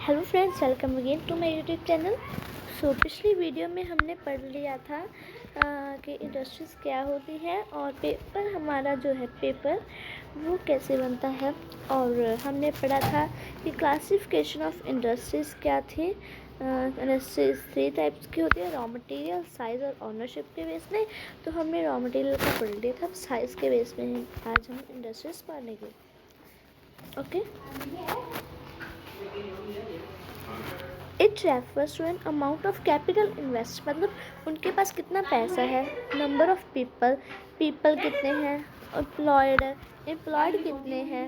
Hello friends, welcome again to my YouTube channel. So पिछली video में हमने पढ़ लिया था कि इंडस्ट्रीज़ क्या होती है और पेपर हमारा जो है पेपर वो कैसे बनता है। और हमने पढ़ा था कि क्लासिफिकेशन ऑफ इंडस्ट्रीज़ क्या थी। इंडस्ट्रीज 3 टाइप्स की होती है, रॉ मटेरियल, साइज़ और ऑनरशिप के बेस में। तो हमने रॉ मटेरियल का पढ़ लिया था, साइज़ के बेस में आज हम इंडस्ट्रीज़ पढ़ेंगे। Okay, it refers to an amount of capital invest, मतलब उनके पास कितना पैसा है। नंबर ऑफ पीपल कितने हैं। एम्प्लॉयड कितने हैं।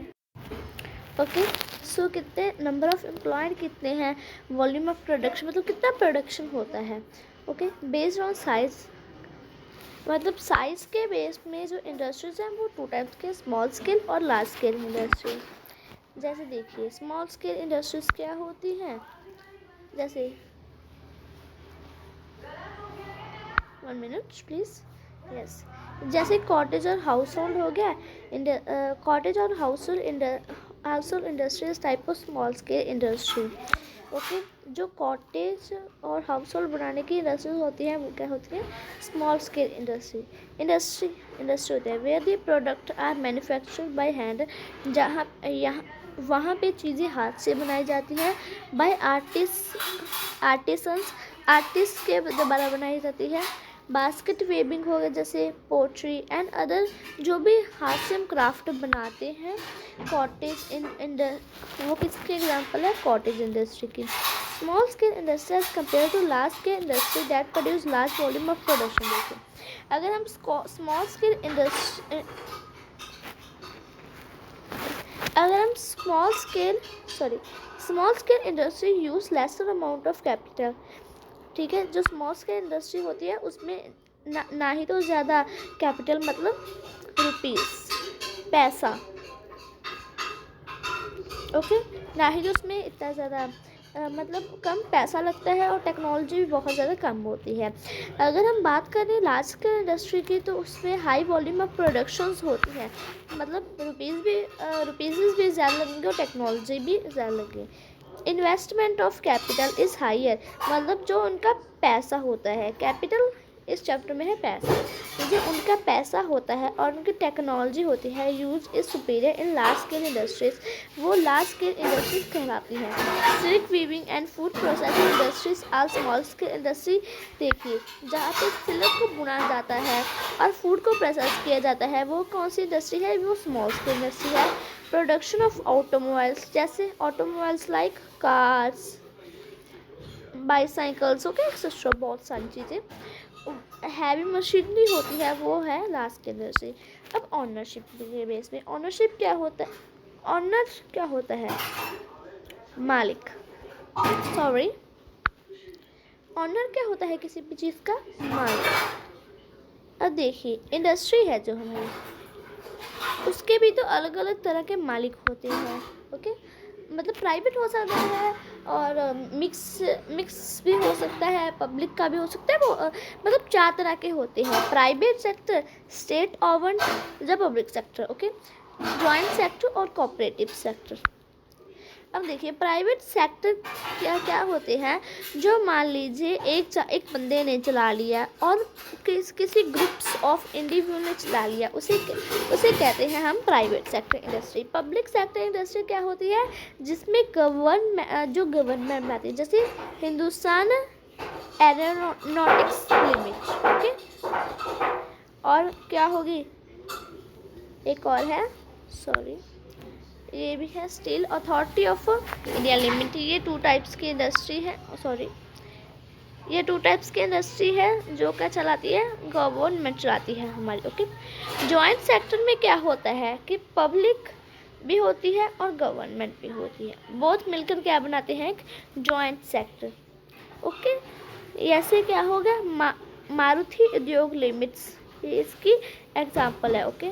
ओके, सो कितने नंबर ऑफ एम्प्लॉयड कितने हैं। वॉल्यूम ऑफ प्रोडक्शन, मतलब कितना प्रोडक्शन होता है। ओके, बेस्ड ऑन साइज, मतलब साइज़ के बेस में जो इंडस्ट्रीज हैं वो 2 टाइप्स के, स्मॉल स्केल और लार्ज स्केल इंडस्ट्रीज। जैसे देखिए, स्मॉल स्केल इंडस्ट्रीज क्या होती हैं, जैसे 1 मिनट प्लीज़। यस, जैसे कॉटेज और हाउस होल्ड हो गया। कॉटेज और house hold industries type of small scale industry. Okay, जो कॉटेज और हाउस होल्ड बनाने की इंडस्ट्रीज होती है वो क्या होती है, स्मॉल स्केल इंडस्ट्री होती है। Where the product are manufactured by hand, जहाँ वहाँ पे चीज़ें हाथ से बनाई जाती हैं। बाय आर्टिस्ट के द्वारा बनाई जाती है। बास्केट वेबिंग हो गया, जैसे पोट्री एंड अदर, जो भी हाथ से हम क्राफ्ट बनाते हैं। कॉटेज वो किसके एग्जांपल है, कॉटेज इंडस्ट्री की। Small scale industry as compare to large scale industry that produce large volume of production. देखिए, अगर हम small scale industry use lesser amount of capital. ठीक है, जो स्मॉल स्केल इंडस्ट्री होती है उसमें ना ही तो ज़्यादा कैपिटल, मतलब रुपीस, पैसा। ओके, ना ही तो उसमें इतना ज़्यादा मतलब कम पैसा लगता है, और टेक्नोलॉजी भी बहुत ज़्यादा कम होती है। अगर हम बात करें लार्ज स्केल इंडस्ट्री की, तो उसमें हाई वॉल्यूम ऑफ प्रोडक्शंस होती है, मतलब रुपीज़ भी ज़्यादा लगेंगे और टेक्नोलॉजी भी ज़्यादा लगेगी। Investment of capital is higher, मतलब जो उनका पैसा होता है, कैपिटल इस चैप्टर में है पैसा, जो उनका पैसा होता है और उनकी टेक्नोलॉजी होती है, use is superior in large scale industries, वो लार्ज स्केल इंडस्ट्रीज कहलाती हैं। Silk weaving and food processing industries are small scale industry. देखिए, जहाँ पे सिल्क को बुना जाता है और फूड को प्रोसेस किया जाता है, वो कौन सी इंडस्ट्री है, वो स्मॉल स्केल इंडस्ट्री है। प्रोडक्शन ऑफ ऑटोमोबाइल्स, जैसे automobiles like cars, bicycles, okay, etcetera, बहुत सारी चीज़ें। हैवी मशीनरी होती है, वो है लार्ज स्केल इंडस्ट्री। अब ऑनरशिप के बेस में, ऑनरशिप क्या होता है, ऑनर क्या होता है, मालिक, सॉरी, ऑनर क्या होता है, किसी भी चीज़ का मालिक। अब देखिए, इंडस्ट्री है जो हमारी, उसके भी तो अलग अलग तरह के मालिक होते हैं। ओके, मतलब प्राइवेट हो सकता है और मिक्स भी हो सकता है, पब्लिक का भी हो सकता है। वो मतलब 4 तरह के होते हैं, प्राइवेट सेक्टर, स्टेट ओवन, या public sector. Okay, joint sector और कोऑपरेटिव सेक्टर। अब देखिए, प्राइवेट सेक्टर क्या क्या होते हैं, जो मान लीजिए एक बंदे ने चला लिया और किसी ग्रुप्स ऑफ इंडिविजुअल ने चला लिया, उसे कहते हैं हम private sector industry. Public sector industry क्या होती है, जिसमें गवर्नमेंट आती है, जैसे हिंदुस्तान एरोनॉटिक्स लिमिटेड। ओके, और क्या होगी, एक और है, सॉरी, ये भी है steel authority of India limited. ये 2 टाइप्स की इंडस्ट्री है, सॉरी, ये 2 टाइप्स की इंडस्ट्री है जो क्या चलाती है, गवर्नमेंट चलाती है हमारी। ओके, जॉइंट सेक्टर में क्या होता है कि पब्लिक भी होती है और गवर्नमेंट भी होती है, बहुत मिलकर क्या बनाते हैं, एक जॉइंट सेक्टर। ओके, ऐसे क्या होगा, मारुति उद्योग लिमिट्स, ये इसकी एग्जाम्पल है। ओके,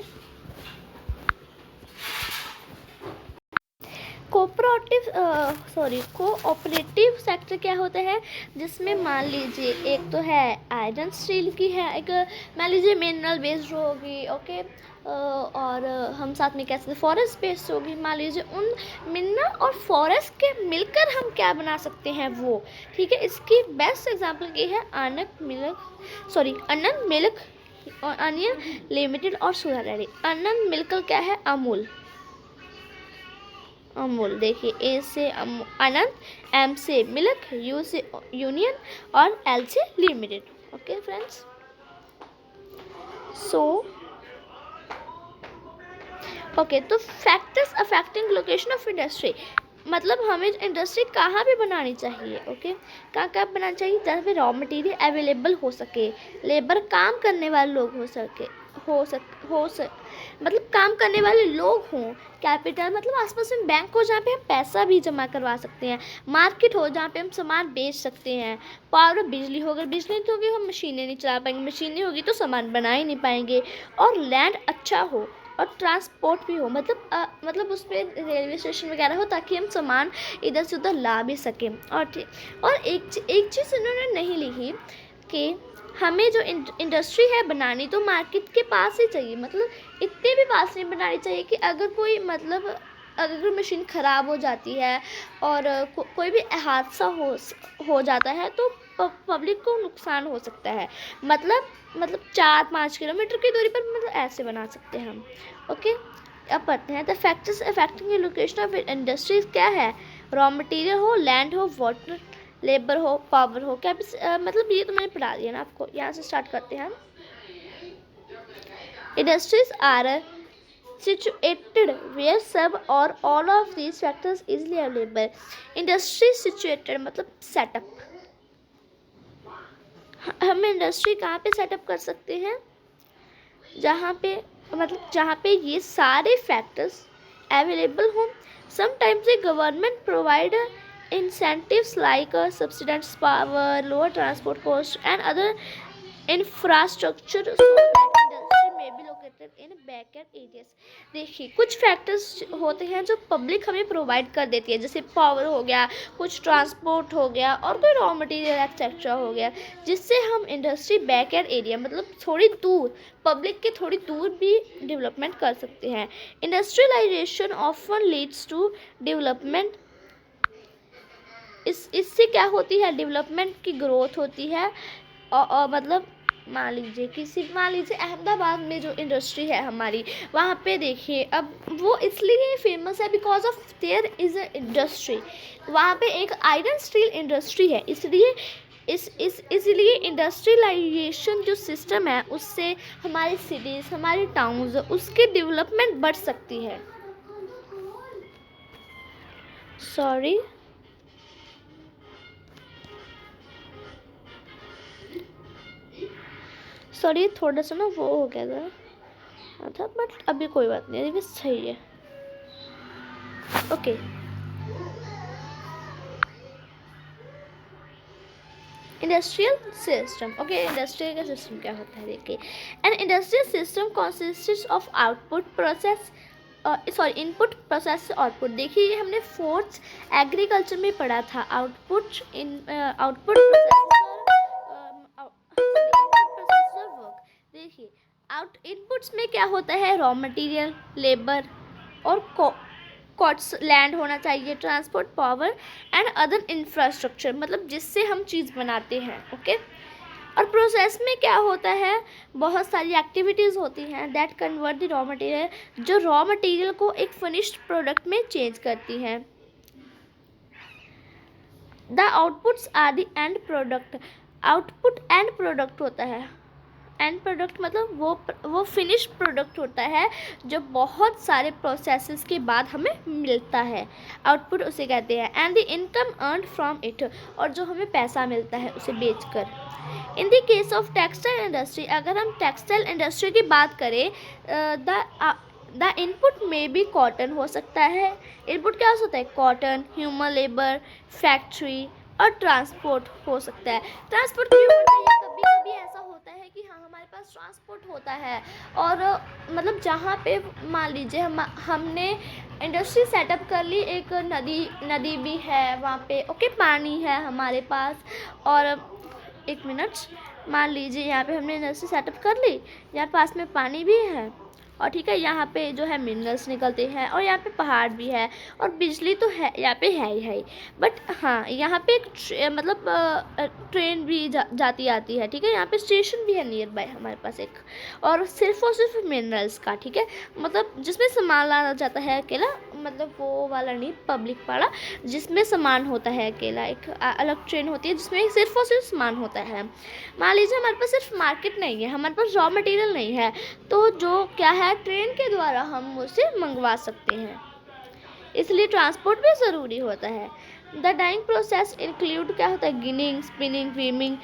कोऑपरेटिव सेक्टर क्या होता है, जिसमें मान लीजिए एक तो है आयरन स्टील की है, एक मान लीजिए मिनरल बेस्ड होगी। ओके, और हम साथ में कैसे फॉरेस्ट बेस्ड होगी। मान लीजिए उन मिनरल और फॉरेस्ट के मिलकर हम क्या बना सकते हैं वो, ठीक है। इसकी बेस्ट एग्जांपल ये है आनंद मिल्क अनियन लिमिटेड और सुधा डेयरी। आनंद मिल्क क्या है, अमूल, देखिए ए से आनंद, एम से मिल्क, यू से यूनियन और एल से limited. Okay friends, so okay, तो factors affecting location of industry, मतलब हमें इंडस्ट्री कहाँ पे बनानी चाहिए, ओके, कहाँ बनानी चाहिए, जहाँ पे रॉ मटेरियल अवेलेबल हो सके, लेबर काम करने वाले लोग मतलब काम करने वाले लोग हों, कैपिटल मतलब आसपास में बैंक हो जहाँ पे हम पैसा भी जमा करवा सकते हैं, मार्केट हो जहाँ पे हम सामान बेच सकते हैं, पावर, बिजली हो, अगर बिजली नहीं होगी हम मशीनें नहीं चला पाएंगे, मशीनें होगी तो सामान बना ही नहीं पाएंगे, और लैंड अच्छा हो और ट्रांसपोर्ट भी हो, मतलब उस पर रेलवे स्टेशन वगैरह हो ताकि हम सामान इधर से उधर ला भी सकें। और एक चीज़ इन्होंने नहीं लिखी कि हमें जो इंडस्ट्री है बनानी तो मार्केट के पास ही चाहिए, मतलब इतने भी पास नहीं बनानी चाहिए कि अगर कोई अगर मशीन ख़राब हो जाती है और कोई भी हादसा हो जाता है तो पब्लिक को नुकसान हो सकता है, मतलब 4-5 किलोमीटर की दूरी पर, मतलब ऐसे बना सकते हैं हम। ओके, अब पढ़ते हैं the factors affecting location of industries क्या है, रॉ मटेरियल हो, लैंड हो, वाटर, लेबर हो, पावर हो, क्या मतलब ये तो मैंने पढ़ा दिया ना आपको। यहाँ से स्टार्ट करते हैं हम। इंडस्ट्रीज आर situated where सब और all of these factors easily available। Industry situated मतलब सेटअप, हम इंडस्ट्री कहाँ पे सेटअप कर सकते हैं, जहाँ पे ये सारे फैक्टर्स अवेलेबल हों। Sometimes the government provide incentives like subsidized power, lower transport cost and other infrastructure so that industry may be located in backward areas। देखिए, कुछ फैक्टर्स होते हैं जो पब्लिक हमें प्रोवाइड कर देती है, जैसे पावर हो गया, कुछ ट्रांसपोर्ट हो गया और कोई रॉ मटेरियल एक्सेट्रा हो गया, जिससे हम इंडस्ट्री बैकएंड एरिया मतलब थोड़ी दूर, पब्लिक के थोड़ी दूर भी डेवलपमेंट कर सकते हैं। Industrialization often leads to development, इससे क्या होती है, डेवलपमेंट की ग्रोथ होती है। और मतलब मान लीजिए अहमदाबाद में जो इंडस्ट्री है हमारी, वहाँ पे देखिए, अब वो इसलिए फेमस है because of their is a industry, वहाँ पे एक आयरन स्टील इंडस्ट्री है, इसलिए इंडस्ट्रियलाइजेशन जो सिस्टम है उससे हमारी सिटीज़, हमारी टाउन्स, उसकी डेवलपमेंट बढ़ सकती है। सॉरी थोड़ा सा ना वो हो गया था, बट अभी कोई बात नहीं, अभी सही है। Okay, industrial system. Okay, industrial का सिस्टम क्या होता है, देखिए, an industrial system consists of input process output. देखिए, ये हमने 4th एग्रीकल्चर में पढ़ा था, आउटपुट देखिए, इनपुट्स में क्या होता है, रॉ मटेरियल, लेबर और कॉस्ट, लैंड होना चाहिए, transport, power and other infrastructure, मतलब जिससे हम चीज़ बनाते हैं। ओके, और प्रोसेस में क्या होता है, बहुत सारी एक्टिविटीज़ होती हैं that convert the raw material, जो रॉ मटेरियल को एक फिनिश्ड प्रोडक्ट में चेंज करती हैं। The outputs are the end product, output end product होता है, एंड प्रोडक्ट मतलब वो फिनिश प्रोडक्ट होता है जो बहुत सारे प्रोसेसेस के बाद हमें मिलता है, आउटपुट उसे कहते हैं। And the income earned from it, और जो हमें पैसा मिलता है उसे बेचकर। In the case of textile industry, अगर हम टेक्सटाइल इंडस्ट्री की बात करें, द इनपुट में भी कॉटन हो सकता है, इनपुट क्या हो सकता है, कॉटन, ह्यूमन लेबर, फैक्ट्री और ट्रांसपोर्ट हो सकता है। ट्रांसपोर्ट क्यों होता है, कभी कभी ऐसा होता है कि हाँ हमारे पास ट्रांसपोर्ट होता है और मतलब जहाँ पे मान लीजिए हमने इंडस्ट्री सेटअप कर ली, एक नदी भी है वहाँ पे, ओके, पानी है हमारे पास, और एक मिनट, मान लीजिए यहाँ पे हमने इंडस्ट्री सेटअप कर ली, यहाँ पास में पानी भी है और ठीक है, यहाँ पे जो है मिनरल्स निकलते हैं और यहाँ पे पहाड़ भी है और बिजली तो है यहाँ पे है ही। बट हाँ, यहाँ पे एक मतलब ट्रेन भी जाती आती है, ठीक है, यहाँ पे स्टेशन भी है नियर बाय हमारे पास एक, और सिर्फ मिनरल्स का, ठीक है, मतलब जिसमें सामान लाना जाता है अकेला, मतलब वो वाला नहीं, पब्लिक वाला, जिसमें सामान होता है अकेला। एक अलग ट्रेन होती है जिसमें सिर्फ और सिर्फ सामान होता है। मान लीजिए हमारे पास सिर्फ मार्केट नहीं है, हमारे पास रॉ मटेरियल नहीं है, तो जो क्या है, ट्रेन के द्वारा हम उसे मंगवा सकते हैं, इसलिए ट्रांसपोर्ट भी ज़रूरी होता है। द डाइंग प्रोसेस इंक्लूड क्या होता है, ginning, spinning, weaving,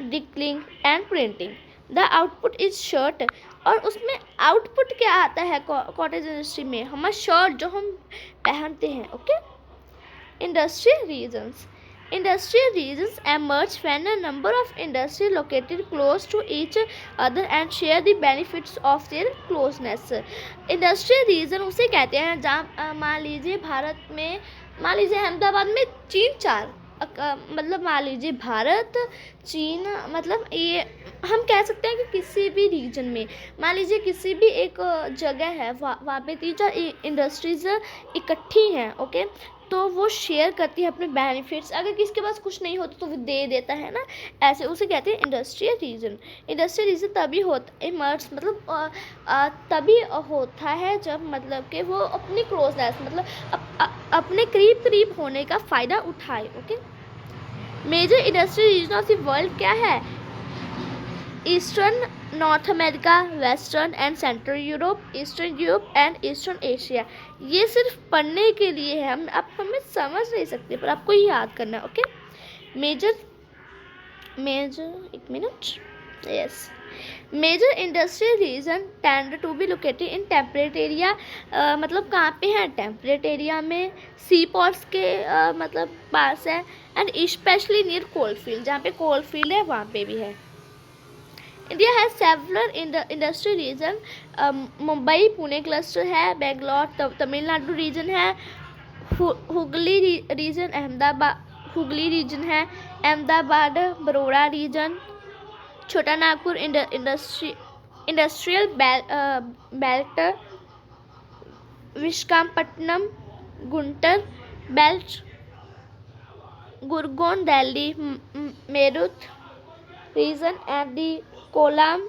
dyeing and printing. The output is shirt, और उसमें आउटपुट क्या आता है कॉटेज इंडस्ट्री में, हमारा शर्ट जो हम पहनते हैं। Okay, industrial regions. Industrial regions emerge when a number of industries located close to each other and share the benefits of their closeness. Industrial region उसे कहते हैं जहाँ मान लीजिए भारत में, मान लीजिए अहमदाबाद में चीन 4, मतलब मान लीजिए भारत, चीन, मतलब ये हम कह सकते हैं कि किसी भी रीजन में, मान लीजिए किसी भी एक जगह है, वहाँ पे 3-4 इंडस्ट्रीज इकट्ठी हैं। ओके, तो वो शेयर करती है अपने बेनिफिट्स, अगर किसी के पास कुछ नहीं होता तो वो दे देता है ना, ऐसे उसे कहते हैं इंडस्ट्रियल रीजन। इंडस्ट्रियल रीजन तभी होता इमर्ज, मतलब तभी होता है जब मतलब कि वो अपनी क्लोजनेस, मतलब अपने करीब करीब होने का फ़ायदा उठाए। Okay, major industrial region of the world क्या है, eastern North America, western and central Europe, eastern Europe and eastern Asia. ये सिर्फ पढ़ने के लिए है, हम आप हमें समझ नहीं सकते, पर आपको ये याद करना है। ओके, मेजर एक minute, yes, major industrial region tend to be located in temperate area, मतलब कहाँ पे है, टेम्परेट एरिया में, सी पोर्ट्स के मतलब पास है, and specially near coal field, जहाँ पे कोल फील्ड है वहाँ पे भी है। India has several industry region, Mumbai Pune cluster है, बेंगलोर तमिलनाडु रीजन है, हुगली रीजन है, Ahmedabad Baroda region, Chota Nagpur industrial belt, Visakhapatnam Guntur belt, Gurgaon Delhi Meerut region and the Kollam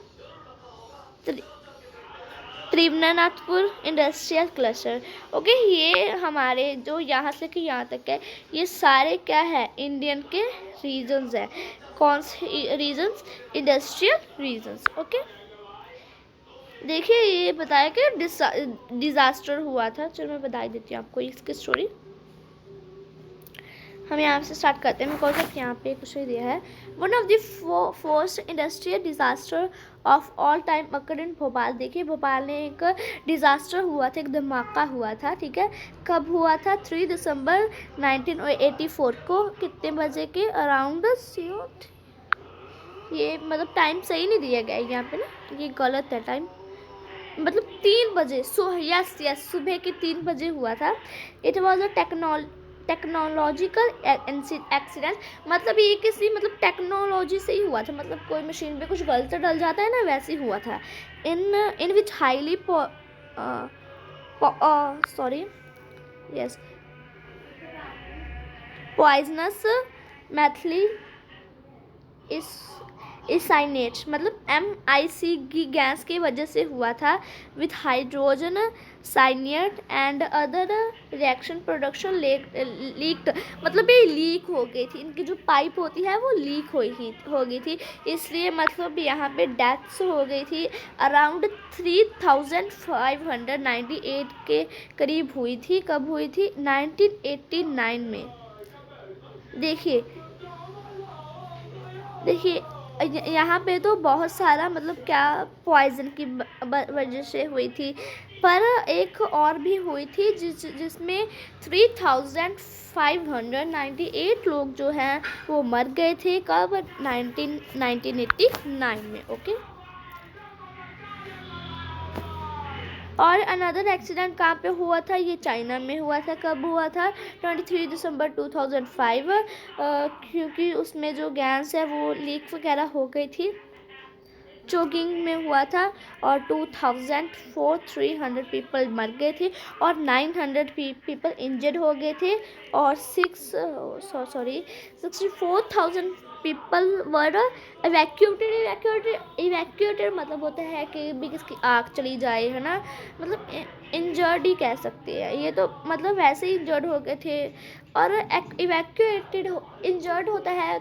Thiruvananthapuram industrial cluster. Okay, ये हमारे जो यहाँ से लेकर यहाँ तक है, ये सारे क्या है, इंडियन के रीजन्स है। कौन से रीजन्स, इंडस्ट्रियल रीजन्स। ओके, देखिए ये बताया कि डिज़ास्टर हुआ था, चलो मैं बता देती हूँ आपको इसकी स्टोरी। हम यहाँ से स्टार्ट करते हैं, बिकॉज ऑफ यहाँ पे कुछ दिया है। One of the first industrial disaster of all time occurred in Bhopal. देखिए भोपाल में एक डिज़ास्टर हुआ था, एक धमाका हुआ था, ठीक है, कब हुआ था, 3 दिसंबर 1984 को, कितने बजे के अराउंड, ये मतलब टाइम सही नहीं दिया गया है यहाँ पे ना, ये गलत है टाइम, मतलब 3 बजे, यस सुबह के 3 बजे हुआ था। It was a technological accident, मतलब ये किसी मतलब टेक्नोलॉजी से ही हुआ था, मतलब कोई मशीन पे कुछ गलत डल जाता है ना, वैसे ही हुआ था। In which highly poisonous methyl isocyanate, मतलब MIC की गैस की वजह से हुआ था, with hydrogen cyanide and other reaction production leaked, मतलब ये लीक हो गई थी, इनकी जो पाइप होती है वो लीक हो गई थी, इसलिए मतलब यहाँ पे डेथ्स हो गई थी। अराउंड 3598 के करीब हुई थी, कब हुई थी, 1989 में। देखिए यहाँ पे तो बहुत सारा मतलब क्या पॉइजन की वजह से हुई थी, पर एक और भी हुई थी जिसमें 3598 लोग जो हैं वो मर गए थे, कब, 1989 में। ओके, और अनदर एक्सीडेंट कहाँ पे हुआ था, ये चाइना में हुआ था, कब हुआ था, 23 दिसंबर 2005, क्योंकि उसमें जो गैस है वो लीक वगैरह हो गई थी, चोकिंग में हुआ था और 2300 पीपल मर गए थे और 900 पीपल इंजर्ड हो गए थे और 64,000 पीपल वर इवैक्यूएटेड मतलब होता है कि भी किसकी आँख चली जाए, है ना, मतलब इंजर्ड ही कह सकते हैं, ये तो मतलब वैसे ही इंजर्ड हो गए थे। और इवैक्यूएटेड इंजर्ड होता है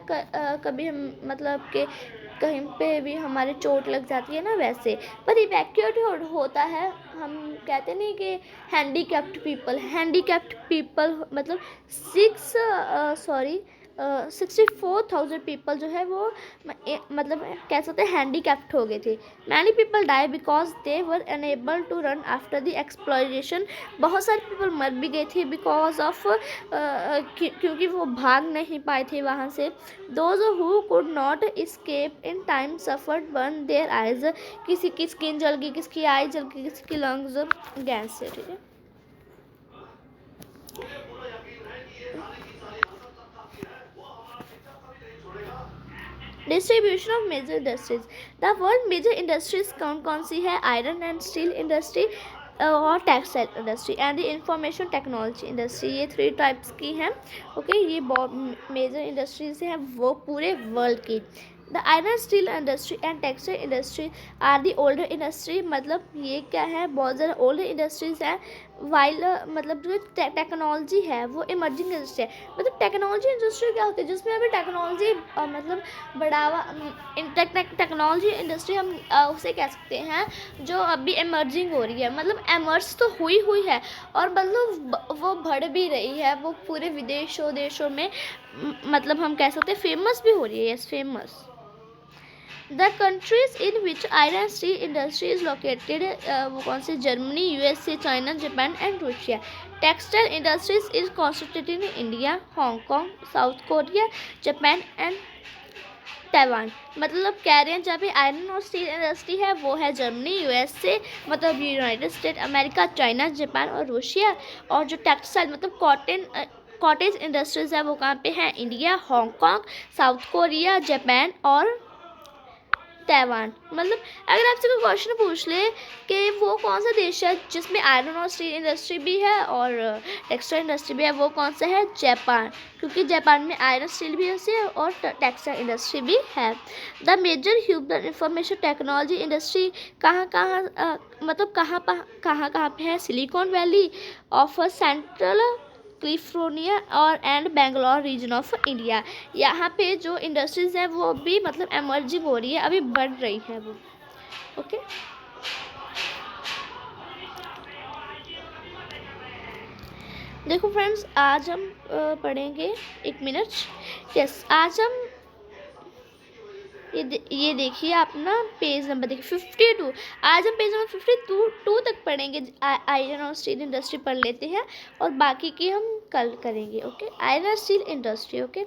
कभी हम मतलब कि कहीं पे भी हमारे चोट लग जाती है ना वैसे, पर इवैक्यूएट होता है, हम कहते नहीं कि हैंडीकैप्ड पीपल मतलब 64,000 पीपल जो है वो मतलब कह सकते हैं हैंडीकैप्ड हो गए थे। Many people die because they were unable to run after the exploration, बहुत सारे पीपल मर भी गए थे बिकॉज ऑफ क्योंकि वो भाग नहीं पाए थे वहाँ से। Those who could not escape in time suffered burn their eyes, किसी की स्किन जल गई, किसकी आई जल गई, किसी की लंग्स गैस से, ठीक है। Distribution of major industries, the world major industries कौन सी है? आयरन एंड स्टील इंडस्ट्री और textile industry and information technology industry, ये 3 टाइप्स की हैं। ओके, ये मेजर इंडस्ट्रीज हैं वो पूरे वर्ल्ड की। The iron steel industry and textile industry are the older industry, मतलब ये क्या है, बहुत ज़्यादा ओल्डर इंडस्ट्रीज हैं। वाइल मतलब जो टेक्नोलॉजी है वो इमर्जिंग इंडस्ट्री है। मतलब टेक्नोलॉजी इंडस्ट्री क्या होती है? जिसमें अभी टेक्नोलॉजी मतलब बढ़ावा, टेक्नोलॉजी इंडस्ट्री हम उसे कह सकते हैं जो अभी इमर्जिंग हो रही है, मतलब एमर्ज तो हुई है और मतलब वो बढ़ भी रही है, वो पूरे विदेशों देशों में मतलब हम कह सकते हैं फेमस भी हो रही है। Yes, famous. The countries in which iron steel industry is located, वो कौन से? Germany, USA, China, Japan and Russia. Textile industries is concentrated in India, Hong Kong, south Korea, Japan and Taiwan. मतलब कह रहे हैं जहाँ पे आयरन और स्टील इंडस्ट्री है वो है जर्मनी, यूएसए मतलब United state America, China, Japan और रूसिया। और जो टेक्सटाइल मतलब कॉटेज इंडस्ट्रीज है वो कहाँ पे है? India, Hong Kong, south Korea, Japan और ताइवान। मतलब अगर आपसे कोई क्वेश्चन पूछ ले कि वो कौन सा देश है जिसमें आयरन और स्टील इंडस्ट्री भी है और टेक्सटाइल इंडस्ट्री भी है, वो कौन सा है? जापान, क्योंकि जापान में आयरन स्टील भी है और टेक्सटाइल इंडस्ट्री भी है। The major human information technology industry मतलब कहाँ पे है? Silicon Valley of central California और and Bangalore region of India. यहाँ पे जो इंडस्ट्रीज हैं वो भी मतलब एमर्जिंग हो रही है, अभी बढ़ रही है वो। ओके, देखो फ्रेंड्स, आज हम पढ़ेंगे, 1 मिनट। यस, आज हम ये देखिए आप ना पेज नंबर देखिए 52। आज हम पेज नंबर 52 तक पढ़ेंगे। आयरन और स्टील इंडस्ट्री पढ़ लेते हैं और बाकी की हम कल करेंगे। Okay, iron steel industry. Okay,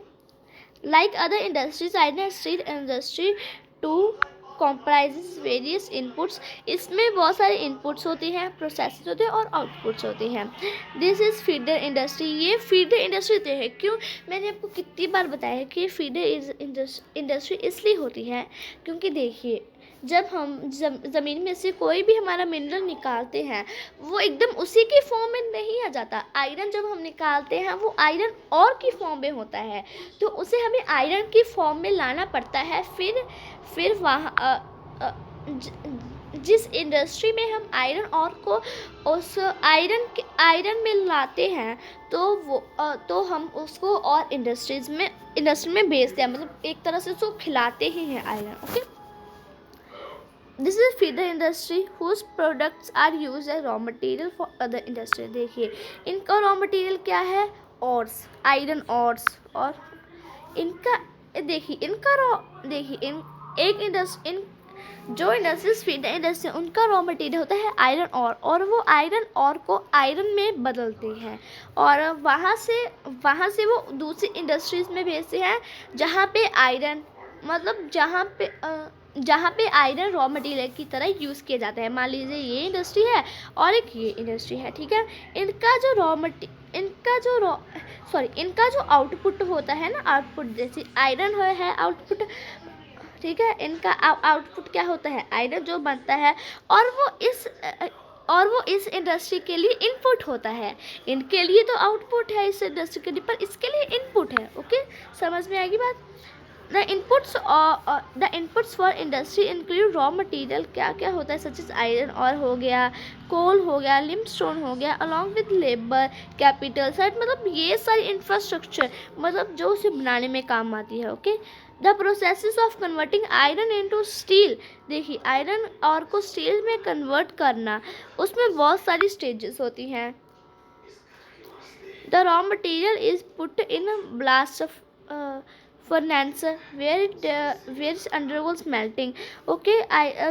like other industries iron steel industry too comprises various inputs, इसमें बहुत सारे इनपुट्स होते हैं, प्रोसेसेस होते हैं और आउटपुट्स होते हैं। दिस इज़ फीडर इंडस्ट्री, ये फीडर इंडस्ट्री होती है। क्यों? मैंने आपको कितनी बार बताया है कि फीडर इंडस्ट्री इसलिए होती है क्योंकि देखिए जब हम ज़मीन में से कोई भी हमारा मिनरल निकालते हैं वो एकदम उसी की फॉर्म में नहीं आ जाता। आयरन जब हम निकालते हैं वो आयरन और की फॉर्म में होता है, तो उसे हमें आयरन की फॉर्म में लाना पड़ता है। फिर वहाँ जिस इंडस्ट्री में हम आयरन और को उस आयरन में लाते हैं तो हम उसको और इंडस्ट्री में बेचते हैं, मतलब एक तरह से उसको खिलाते ही हैं iron. Okay, this is feeder industry whose products are use as raw material for other industry. देखिए इनका रॉ मटेरियल क्या है? Ores, iron ores. और इनका देखिए जो इंडस्ट्रीज फीडर इंडस्ट्री उनका रॉ मटेरियल होता है आयरन और वो आयरन और को आयरन में बदलते हैं और वहाँ से वो दूसरी इंडस्ट्रीज में भेजते हैं जहाँ पे आयरन मतलब जहाँ पे आयरन रॉ मटेरियल की तरह यूज़ किया जाता है। मान लीजिए ये इंडस्ट्री है और एक ये इंडस्ट्री है, ठीक है। इनका जो आउटपुट होता है ना, आउटपुट जैसे आयरन है आउटपुट, ठीक है। इनका आउटपुट क्या होता है, आयरन जो बनता है, और वो इस इंडस्ट्री के लिए इनपुट होता है। इनके लिए तो आउटपुट है इस इंडस्ट्री के लिए, पर इसके लिए इनपुट है। ओके, समझ में आएगी बात। The inputs for industry include raw material, क्या क्या होता है, सच एज आयरन और हो गया, कोल हो गया, लिमस्टोन हो गया, along with labour, capital site, मतलब ये सारी इंफ्रास्ट्रक्चर, मतलब जो उसे बनाने में काम आती है। Okay, the process of converting iron into steel, देखिए आयरन और को स्टील में कन्वर्ट करना, उसमें बहुत सारी स्टेजेस होती हैं। The raw material is put in blast furnace where it undergoes melting. Okay,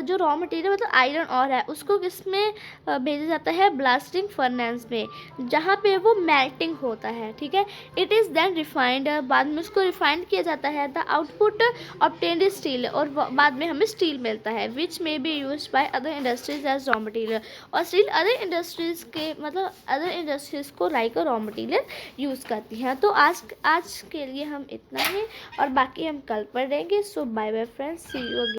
जो रॉ मटेरियल मतलब आयरन और है, उसको किसमें भेजा जाता है, ब्लास्टिंग फर्नेंस में, जहाँ पे वो मेल्टिंग होता है। ठीक है, इट इज़ देन रिफाइंड, बाद में उसको रिफाइंड किया जाता है। द आउटपुट ऑब्टेन्ड स्टील, और बाद में हमें स्टील मिलता है, विच में be use by other industries as raw material, और स्टील अदर इंडस्ट्रीज के मतलब अदर इंडस्ट्रीज को लाइक रॉ मटेरियल यूज़ करती हैं। तो आज के लिए हम इतना ही, और बाकी हम कल पढ़ेंगे। So bye bye friends, see you again.